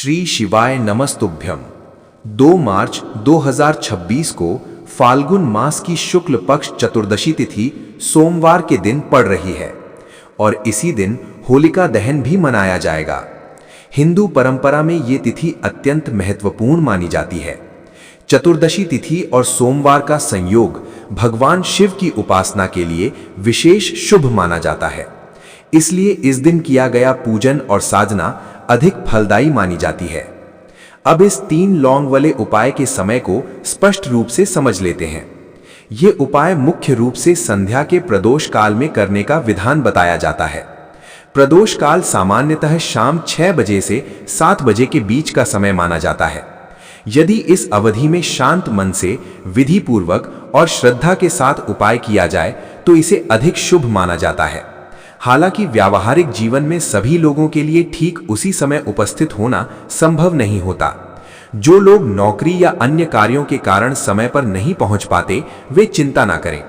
श्री शिवाय नमस्तुभ्यम। 2 मार्च 2026 को फाल्गुन मास की शुक्ल पक्ष चतुर्दशी तिथि सोमवार के दिन पड़ रही है और इसी दिन होलिका दहन भी मनाया जाएगा। हिंदू परंपरा में ये तिथि अत्यंत महत्वपूर्ण मानी जाती है। चतुर्दशी तिथि और सोमवार का संयोग भगवान शिव की उपासना के लिए विशेष शुभ माना जाता है, इसलिए इस दिन किया गया पूजन और साधना अधिक फलदायी मानी जाती है। अब इस 3 लौंग वाले उपाय के समय को स्पष्ट रूप से समझ लेते हैं। ये उपाय मुख्य रूप से संध्या के प्रदोष काल में करने का विधान बताया जाता है। प्रदोष काल सामान्यतः शाम 6 बजे से 7 बजे के बीच का समय माना जाता है। यदि इस अवधि में शांत मन से विधि पूर्वक और श्रद्धा के साथ उपाय किया जाए तो इसे अधिक शुभ माना जाता है। हालांकि व्यावहारिक जीवन में सभी लोगों के लिए ठीक उसी समय उपस्थित होना संभव नहीं होता। जो लोग नौकरी या अन्य कार्यों के कारण समय पर नहीं पहुंच पाते, वे चिंता ना करें।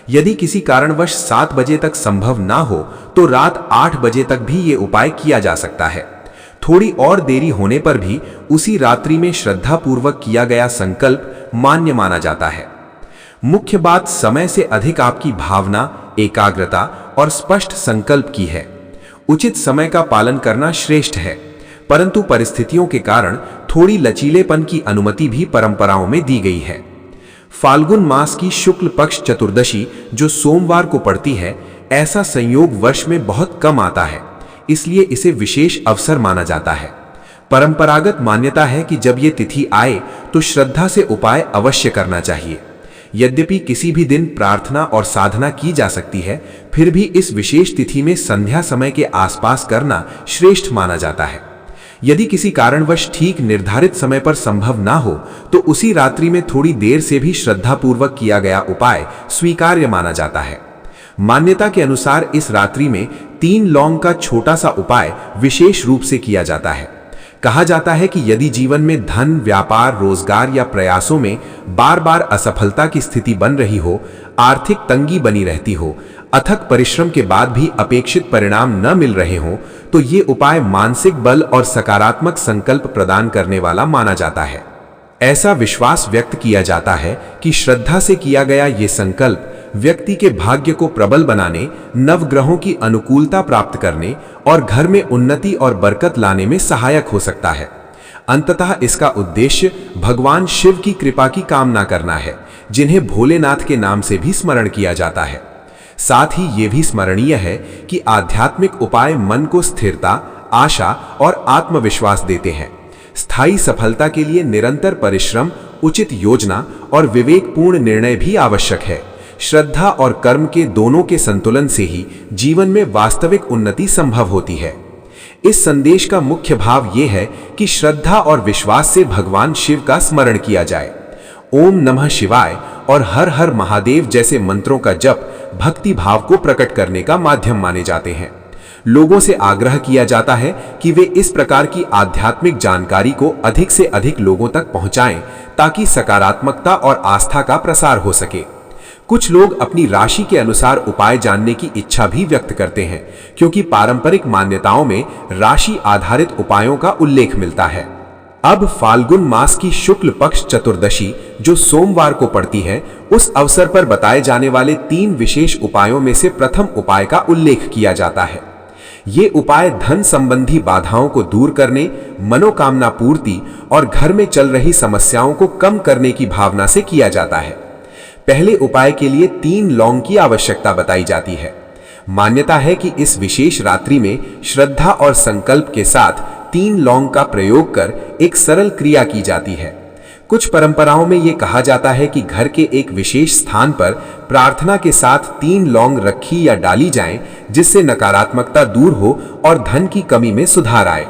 यदि किसी कारणवश 7 बजे तक संभव ना हो तो रात 8 बजे तक भी ये उपाय किया जा सकता है। थोड़ी और देरी होने पर भी उसी रात्रि में श्रद्धापूर्वक किया गया संकल्प मान्य माना जाता है। मुख्य बात समय से अधिक आपकी भावना, एकाग्रता और स्पष्ट संकल्प की है। उचित समय का पालन करना श्रेष्ठ है, परंतु परिस्थितियों के कारण थोड़ी लचीलेपन की अनुमति भी परंपराओं में दी गई है। फाल्गुन मास की शुक्ल पक्ष चतुर्दशी जो सोमवार को पड़ती है, ऐसा संयोग वर्ष में बहुत कम आता है, इसलिए इसे विशेष अवसर माना जाता है। परंपरागत मान्यता है कि जब ये तिथि आए तो श्रद्धा से उपाय अवश्य करना चाहिए। यद्यपि किसी भी दिन प्रार्थना और साधना की जा सकती है, फिर भी इस विशेष तिथि में संध्या समय के आसपास करना श्रेष्ठ माना जाता है। यदि किसी कारणवश ठीक निर्धारित समय पर संभव ना हो तो उसी रात्रि में थोड़ी देर से भी श्रद्धापूर्वक किया गया उपाय स्वीकार्य माना जाता है। मान्यता के अनुसार इस रात्रि में 3 लौंग का छोटा सा उपाय विशेष रूप से किया जाता है। कहा जाता है कि यदि जीवन में धन, व्यापार, रोजगार या प्रयासों में बार बार असफलता की स्थिति बन रही हो, आर्थिक तंगी बनी रहती हो, अथक परिश्रम के बाद भी अपेक्षित परिणाम न मिल रहे हो, तो ये उपाय मानसिक बल और सकारात्मक संकल्प प्रदान करने वाला माना जाता है। ऐसा विश्वास व्यक्त किया जाता है कि श्रद्धा से किया गया ये संकल्प व्यक्ति के भाग्य को प्रबल बनाने, नवग्रहों की अनुकूलता प्राप्त करने और घर में उन्नति और बरकत लाने में सहायक हो सकता है। अंततः इसका उद्देश्य भगवान शिव की कृपा की कामना करना है, जिन्हें भोलेनाथ के नाम से भी स्मरण किया जाता है। साथ ही ये भी स्मरणीय है कि आध्यात्मिक उपाय मन को स्थिरता, आशा और आत्मविश्वास देते हैं। स्थायी सफलता के लिए निरंतर परिश्रम, उचित योजना और विवेकपूर्ण निर्णय भी आवश्यक है। श्रद्धा और कर्म के दोनों के संतुलन से ही जीवन में वास्तविक उन्नति संभव होती है। इस संदेश का मुख्य भाव यह है कि श्रद्धा और विश्वास से भगवान शिव का स्मरण किया जाए। ओम नमः शिवाय और हर हर महादेव जैसे मंत्रों का जप भक्ति भाव को प्रकट करने का माध्यम माने जाते हैं। लोगों से आग्रह किया जाता है कि वे इस प्रकार की आध्यात्मिक जानकारी को अधिक से अधिक लोगों तक पहुंचाएं, ताकि सकारात्मकता और आस्था का प्रसार हो सके। कुछ लोग अपनी राशि के अनुसार उपाय जानने की इच्छा भी व्यक्त करते हैं, क्योंकि पारंपरिक मान्यताओं में राशि आधारित उपायों का उल्लेख मिलता है। अब फाल्गुन मास की शुक्ल पक्ष चतुर्दशी जो सोमवार को पड़ती है, उस अवसर पर बताए जाने वाले 3 विशेष उपायों में से प्रथम उपाय का उल्लेख किया जाता है। ये उपाय धन संबंधी बाधाओं को दूर करने, मनोकामना पूर्ति और घर में चल रही समस्याओं को कम करने की भावना से किया जाता है। पहले उपाय के लिए 3 लौंग की आवश्यकता बताई जाती है। मान्यता है कि इस विशेष रात्रि में श्रद्धा और संकल्प के साथ 3 लौंग का प्रयोग कर एक सरल क्रिया की जाती है। कुछ परंपराओं में यह कहा जाता है कि घर के एक विशेष स्थान पर प्रार्थना के साथ 3 लौंग रखी या डाली जाएं, जिससे नकारात्मकता दूर हो और धन की कमी में सुधार आए।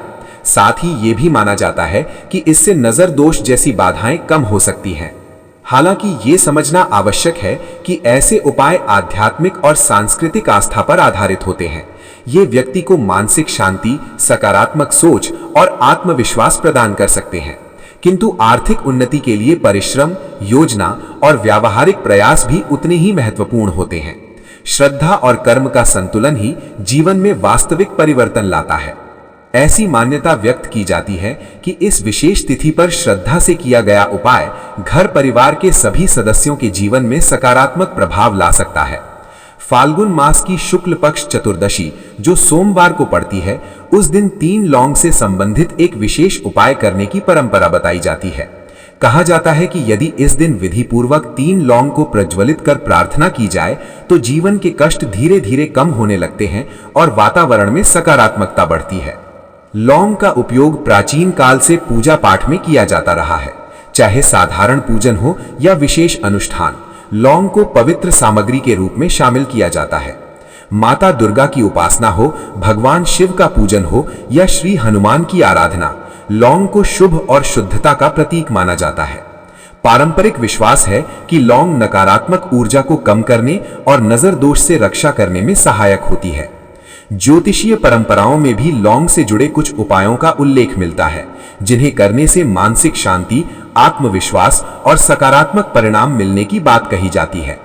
साथ ही ये भी माना जाता है कि इससे नजर दोष जैसी बाधाएं कम हो सकती हैं। हालांकि ये समझना आवश्यक है कि ऐसे उपाय आध्यात्मिक और सांस्कृतिक आस्था पर आधारित होते हैं। ये व्यक्ति को मानसिक शांति, सकारात्मक सोच और आत्मविश्वास प्रदान कर सकते हैं, किंतु आर्थिक उन्नति के लिए परिश्रम, योजना और व्यावहारिक प्रयास भी उतने ही महत्वपूर्ण होते हैं। श्रद्धा और कर्म का संतुलन ही जीवन में वास्तविक परिवर्तन लाता है। ऐसी मान्यता व्यक्त की जाती है कि इस विशेष तिथि पर श्रद्धा से किया गया उपाय घर परिवार के सभी सदस्यों के जीवन में सकारात्मक प्रभाव ला सकता है। फाल्गुन मास की शुक्ल पक्ष चतुर्दशी जो सोमवार को पड़ती है, उस दिन 3 लौंग से संबंधित एक विशेष उपाय करने की परंपरा बताई जाती है। कहा जाता है कि यदि इस दिन विधि पूर्वक 3 लौंग को प्रज्वलित कर प्रार्थना की जाए तो जीवन के कष्ट धीरे धीरे कम होने लगते हैं और वातावरण में सकारात्मकता बढ़ती है। लौंग का उपयोग प्राचीन काल से पूजा पाठ में किया जाता रहा है। चाहे साधारण पूजन हो या विशेष अनुष्ठान, लौंग को पवित्र सामग्री के रूप में शामिल किया जाता है। माता दुर्गा की उपासना हो, भगवान शिव का पूजन हो या श्री हनुमान की आराधना, लौंग को शुभ और शुद्धता का प्रतीक माना जाता है। पारंपरिक विश्वास है कि लौंग नकारात्मक ऊर्जा को कम करने और नजर दोष से रक्षा करने में सहायक होती है। ज्योतिषीय परंपराओं में भी लौंग से जुड़े कुछ उपायों का उल्लेख मिलता है, जिन्हें करने से मानसिक शांति, आत्मविश्वास और सकारात्मक परिणाम मिलने की बात कही जाती है।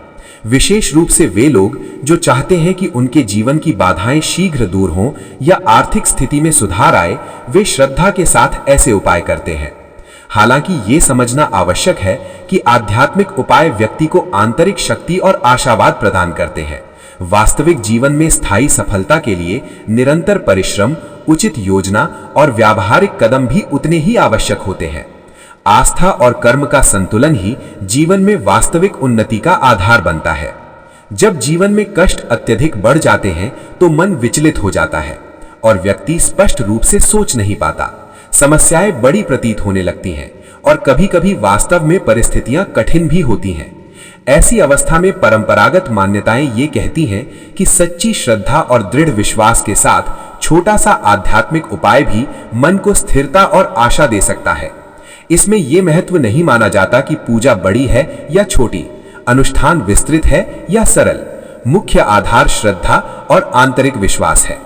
विशेष रूप से वे लोग जो चाहते हैं कि उनके जीवन की बाधाएं शीघ्र दूर हों या आर्थिक स्थिति में सुधार आए, वे श्रद्धा के साथ ऐसे उपाय करते हैं। हालांकि ये समझना आवश्यक है कि आध्यात्मिक उपाय व्यक्ति को आंतरिक शक्ति और आशावाद प्रदान करते हैं। वास्तविक जीवन में स्थायी सफलता के लिए निरंतर परिश्रम, उचित योजना और व्यावहारिक कदम भी उतने ही आवश्यक होते हैं। आस्था और कर्म का संतुलन ही जीवन में वास्तविक उन्नति का आधार बनता है। जब जीवन में कष्ट अत्यधिक बढ़ जाते हैं तो मन विचलित हो जाता है और व्यक्ति स्पष्ट रूप से सोच नहीं पाता। समस्याएं बड़ी प्रतीत होने लगती हैं और कभी-कभी वास्तव में परिस्थितियां कठिन भी होती हैं। ऐसी अवस्था में परंपरागत मान्यताएं ये कहती हैं कि सच्ची श्रद्धा और दृढ़ विश्वास के साथ छोटा सा आध्यात्मिक उपाय भी मन को स्थिरता और आशा दे सकता है। इसमें यह महत्व नहीं माना जाता कि पूजा बड़ी है या छोटी, अनुष्ठान विस्तृत है या सरल, मुख्य आधार श्रद्धा और आंतरिक विश्वास है।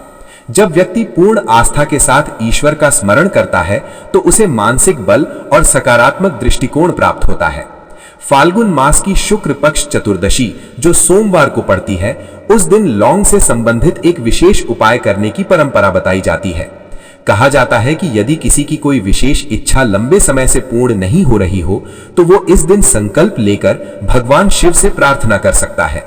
जब व्यक्ति पूर्ण आस्था के साथ ईश्वर का स्मरण करता है तो उसे मानसिक बल और सकारात्मक दृष्टिकोण प्राप्त होता है। फाल्गुन मास की शुक्ल पक्ष चतुर्दशी जो सोमवार को पड़ती है, उस दिन लौंग से संबंधित एक विशेष उपाय करने की परंपरा बताई जाती है। कहा जाता है कि यदि किसी की कोई विशेष इच्छा लंबे समय से पूर्ण नहीं हो रही हो तो वो इस दिन संकल्प लेकर भगवान शिव से प्रार्थना कर सकता है।